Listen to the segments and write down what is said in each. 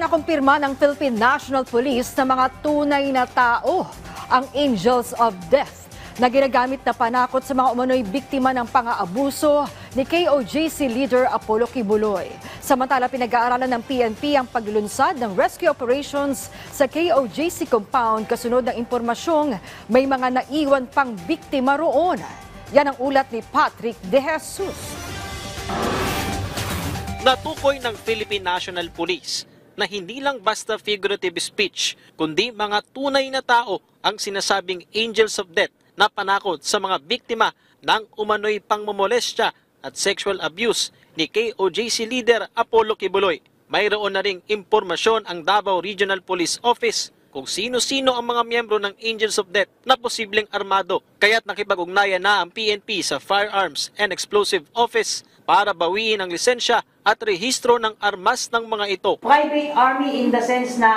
Nakumpirma ng Philippine National Police na mga tunay na tao ang Angels of Death na ginagamit na panakot sa mga umano'y biktima ng pang-aabuso ni KOJC leader Apollo Kibuloy. Samantala, pinag-aaralan ng PNP ang paglulunsad ng rescue operations sa KOJC compound kasunod ng impormasyong may mga naiwan pang biktima roon. Yan ang ulat ni Patrick De Jesus. Natukoy ng Philippine National Police na hindi lang basta figurative speech, kundi mga tunay na tao ang sinasabing Angels of Death na panakot sa mga biktima ng umano'y pangmomolestya at sexual abuse ni KOJC leader Apollo Kibuloy. Mayroon na ring impormasyon ang Davao Regional Police Office kung sino-sino ang mga miyembro ng Angels of Death na posibleng armado, kaya't nakipag-ugnayan na ang PNP sa Firearms and Explosive Office para bawiin ang lisensya at rehistro ng armas ng mga ito. Private army in the sense na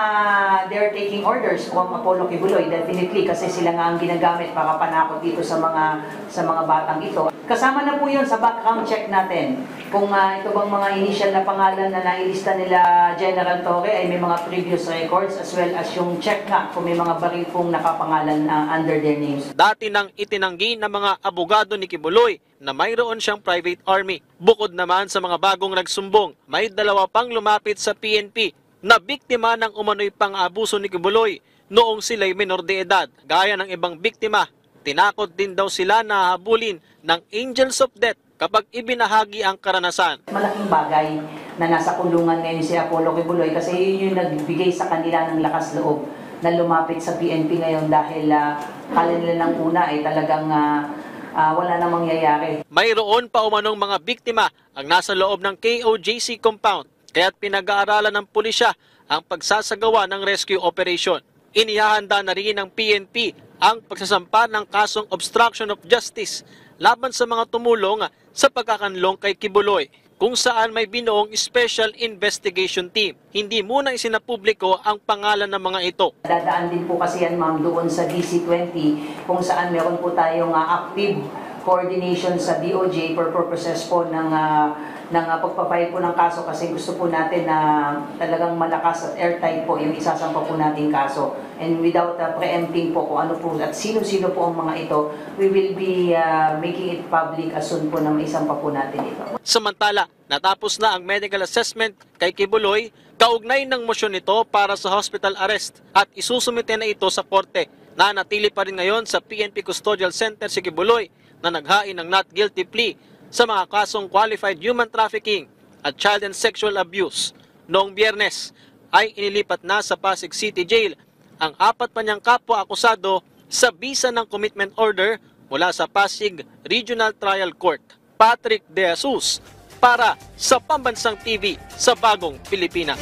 they're taking orders from Apollo Kibuloy, definitely, kasi sila nga ang ginagamit para panakot dito sa mga batang ito. Kasama na po yun sa background check natin. Kung ito bang mga initial na pangalan na nailista nila General Torre ay may mga previous records, as well as yung check nga kung may mga baril pong nakapangalan under their names. Dati nang itinanggi ng mga abogado ni Kibuloy na mayroon siyang private army. Bukod naman sa mga bagong nagsumbong, may dalawa pang lumapit sa PNP na biktima ng umano'y pang-aabuso ni Kibuloy noong sila'y menor de edad. Gaya ng ibang biktima, tinakot din daw sila na habulin ng Angels of Death kapag ibinahagi ang karanasan. Malaking bagay na nasa kulungan ngayon si Apollo Kibuloy kasi yun yung nagbigay sa kanila ng lakas loob na lumapit sa PNP ngayon dahil kala nila ng una ay talagang wala namang mangyayari. Mayroon pa umanong mga biktima ang nasa loob ng KOJC compound, kaya't pinag-aaralan ng pulisya ang pagsasagawa ng rescue operation. Inihahanda na rin ng PNP ang pagsasampa ng kasong obstruction of justice laban sa mga tumulong sa pagkakanlong kay Kibuloy, kung saan may binuong Special Investigation Team. Hindi muna isinapubliko ang pangalan ng mga ito. Dadaan din po kasi yan, ma'am, doon sa DC-20 kung saan meron po tayong active coordination sa DOJ for purposes po ng pagpapile po ng kaso, kasi gusto po natin na talagang malakas at airtight po yung isasampa po nating kaso. And without preempting po kung ano po at sino-sino po ang mga ito, we will be making it public as soon po na maisampa po natin ito. Samantala, natapos na ang medical assessment kay Kibuloy, kaugnay ng motion nito para sa hospital arrest at isusumite na ito sa korte. Nanatili pa rin ngayon sa PNP Custodial Center si Kibuloy na naghain ng not guilty plea sa mga kasong qualified human trafficking at child and sexual abuse. Noong Biyernes ay inilipat na sa Pasig City Jail ang 4 pa niyang kapwa-akusado sa bisa ng commitment order mula sa Pasig Regional Trial Court. Patrick De Jesus para sa Pambansang TV sa Bagong Pilipinas.